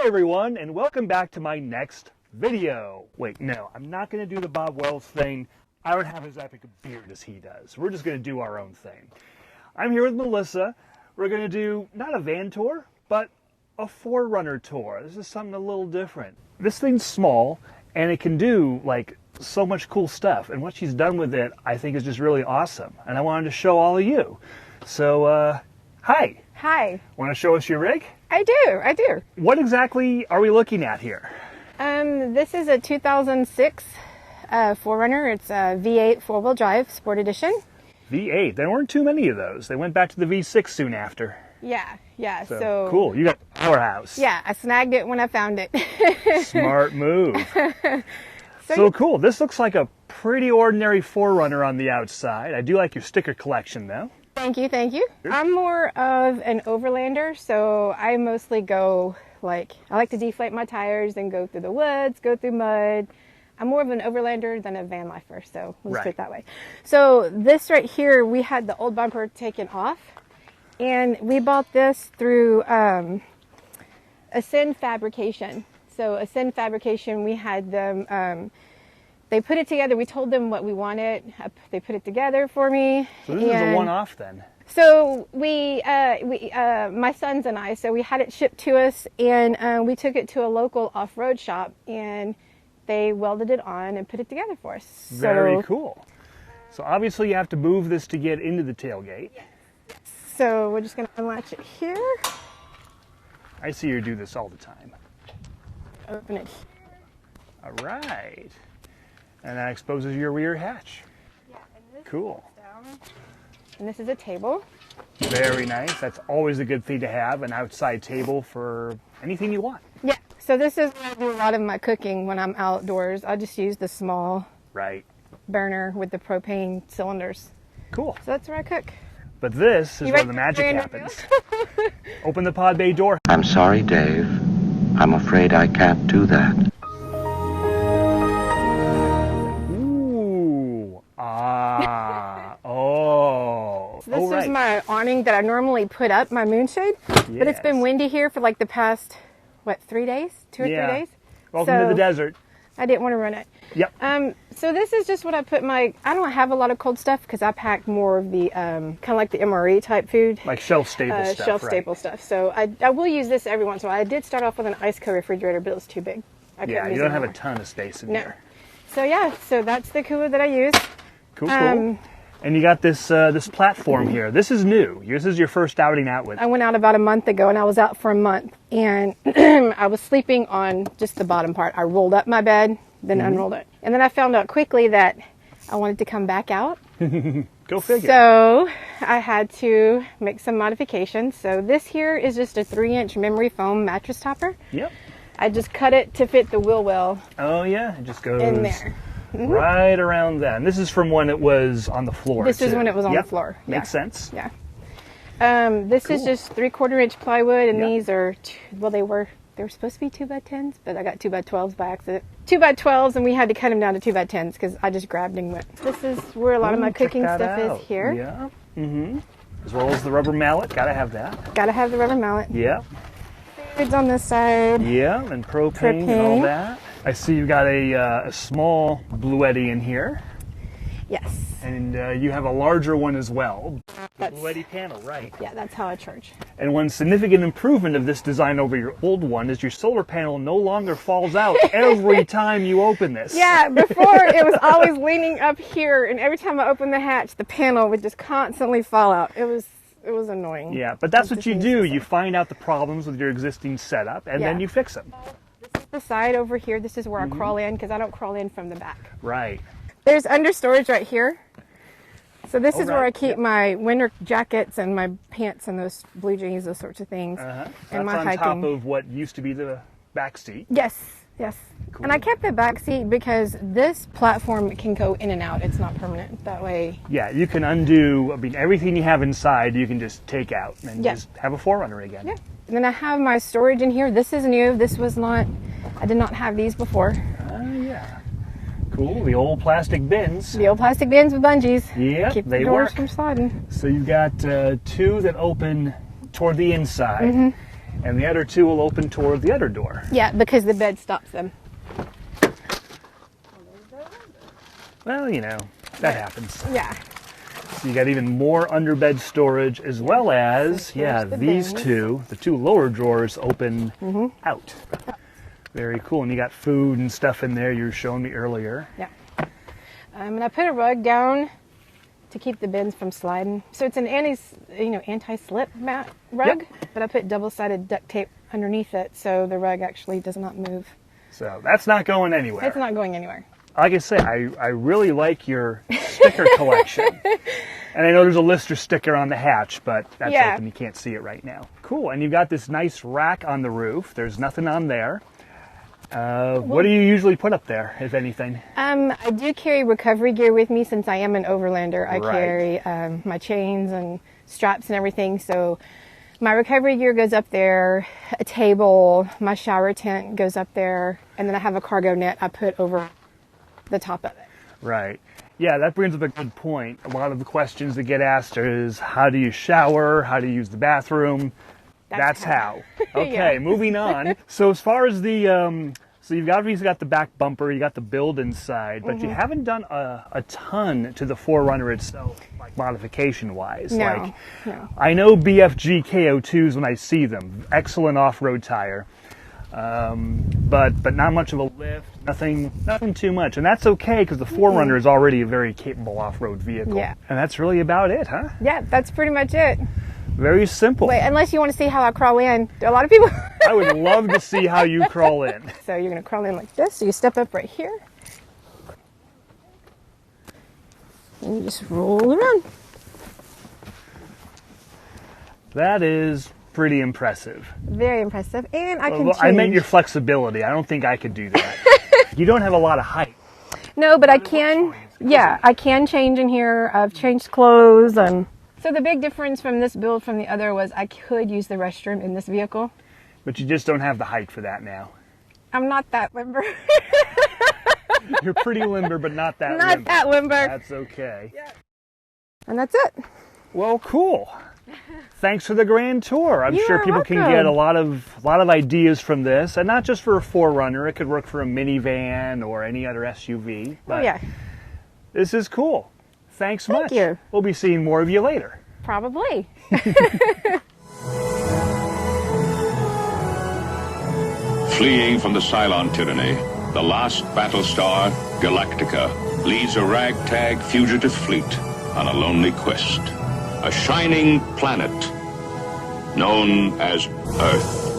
everyone, and welcome back to my next video. Wait, no, I'm not going to do the Bob Wells thing. I don't have as epic a beard as he does. We're just going to do our own thing. I'm here with Melissa. We're going to do not a van tour, but a 4Runner tour. This is something a little different. This thing's small, and it can do like so much cool stuff. And what she's done with it, I think, is just really awesome. And I wanted to show all of you. So, hi. Hi. Want to show us your rig? I do. What exactly are we looking at here? This is a 2006 4Runner. It's a V8 four-wheel drive Sport Edition. V8. There weren't too many of those. They went back to the V6 soon after. Yeah. So cool. You got Powerhouse. Yeah, I snagged it when I found it. Smart move. So cool. This looks like a pretty ordinary 4Runner on the outside. I do like your sticker collection, though. Thank you. I'm more of an overlander, so I mostly go I like to deflate my tires and go through the woods, go through mud. I'm more of an overlander than a van lifer, so let's put it that way. So this right here, we had the old bumper taken off, and we bought this through Ascend Fabrication. So Ascend Fabrication, we had them. They put it together. We told them what we wanted. They put it together for me. So this is a one-off then? So my sons and I, so we had it shipped to us, and we took it to a local off-road shop, and they welded it on and put it together for us. Very cool. So obviously you have to move this to get into the tailgate. So we're just going to unlatch it here. I see you do this all the time. Open it. All right. And that exposes your rear hatch. Yeah, and this cool. Down. And this is a table. Very nice. That's always a good thing to have, an outside table for anything you want. Yeah, so this is where I do a lot of my cooking when I'm outdoors. I just use the small burner with the propane cylinders. Cool. So that's where I cook. But this is where the magic happens. Open the pod bay door. I'm sorry, Dave. I'm afraid I can't do that. This is my awning that I normally put up, my moonshade, but it's been windy here for like the past, 3 days? 2 or 3 days? Welcome to the desert. I didn't want to run it. Yep. So this is just what I put I don't have a lot of cold stuff because I pack more of the, kind of like the MRE type food. Like shelf-stable stuff, Shelf-stable stuff. So I will use this every once in a while. I did start off with an ice co-refrigerator, but it was too big. Yeah, you don't have a ton of space in here. So yeah, so that's the cooler that I use. Cool. And you got this this platform here. This is new. This is your first outing out with it. I went out about a month ago, and I was out for a month. And I was sleeping on just the bottom part. I rolled up my bed, then unrolled it. And then I found out quickly that I wanted to come back out. Go figure. So I had to make some modifications. So this here is just a 3-inch memory foam mattress topper. Yep. I just cut it to fit the wheel well. Oh, yeah. It just goes in there. Right around that. And this is from when it was on the floor. This is when it was on the floor. Makes sense. Yeah. This is just 3/4-inch plywood, and these are, they were supposed to be 2x10s, but I got 2x12s by accident. 2x12s, and we had to cut them down to 2x10s because I just grabbed and went. This is where a lot of my cooking stuff is here. Yeah. As well as the rubber mallet. Gotta have that. Gotta have the rubber mallet. Yeah. Foods on this side. Yeah, and propane and all that. I see you got a small Bluetti in here. Yes. And you have a larger one as well. That's Bluetti panel, right? Yeah, that's how I charge. And one significant improvement of this design over your old one is your solar panel no longer falls out every time you open this. Yeah, before it was always leaning up here, and every time I opened the hatch, the panel would just constantly fall out. It was annoying. Yeah, but that's what you do. You find out the problems with your existing setup, and then you fix them. This is the side over here. This is where I crawl in because I don't crawl in from the back. Right. There's under storage right here. So this is where I keep my winter jackets and my pants and those blue jeans, those sorts of things. And my hiking. On top of what used to be the back seat. Yes. Cool. And I kept the back seat because this platform can go in and out. It's not permanent that way. Yeah, you can undo, everything you have inside you can just take out and just have a 4Runner again. Yeah. And then I have my storage in here. This is new. This was not, I did not have these before. Yeah. Cool, the old plastic bins. The old plastic bins with bungees. Yeah, keep they the doors work. from sliding. So you've got two that open toward the inside, And the other two will open toward the other door. Yeah, because the bed stops them. Well, you know, that happens. Yeah. So you got even more underbed storage, as well as, So here's the these bins. two, the two lower drawers open out. Very cool. And you got food and stuff in there you were showing me earlier. Yeah. And I put a rug down to keep the bins from sliding. So it's an anti-slip mat rug, but I put double-sided duct tape underneath it so the rug actually does not move. So that's not going anywhere. It's not going anywhere. Like I say, I really like your sticker collection. And I know there's a Lister sticker on the hatch, but that's open. You can't see it right now. Cool. And you've got this nice rack on the roof. There's nothing on there. What do you usually put up there, if anything? I do carry recovery gear with me since I am an overlander. I carry my chains and straps and everything. So my recovery gear goes up there, a table, my shower tent goes up there, and then I have a cargo net I put over the top of it. Right. Yeah, that brings up a good point. A lot of the questions that get asked is, how do you shower? How do you use the bathroom? That's how. Okay, moving on. So as far as the, so you've obviously got the back bumper, you got the build inside, but you haven't done a ton to the 4Runner itself, like modification-wise. No. I know BFG KO2s when I see them. Excellent off-road tire. But not much of a lift, nothing too much. And that's okay, because the 4Runner is already a very capable off-road vehicle. Yeah. And that's really about it, huh? Yeah, that's pretty much it. Very simple. Wait, unless you want to see how I crawl in. A lot of people... I would love to see how you crawl in. So you're going to crawl in like this. So you step up right here. And you just roll around. That is pretty impressive. Very impressive. And I can Well, change. I meant your flexibility. I don't think I could do that. You don't have a lot of height. No, but I can. Yeah, I can change in here. I've changed clothes. And so the big difference from this build from the other was I could use the restroom in this vehicle. But you just don't have the height for that now. I'm not that limber. You're pretty limber, but not that limber. Not that limber. That's okay. Yeah. And that's it. Well, cool. Thanks for the grand tour. I'm sure people can get a lot of ideas from this, and not just for a 4Runner. It could work for a minivan or any other SUV. But this is cool. Thanks much. Thank you. We'll be seeing more of you later. Probably. Fleeing from the Cylon tyranny, the last battle star, Galactica, leads a ragtag fugitive fleet on a lonely quest. A shining planet known as Earth.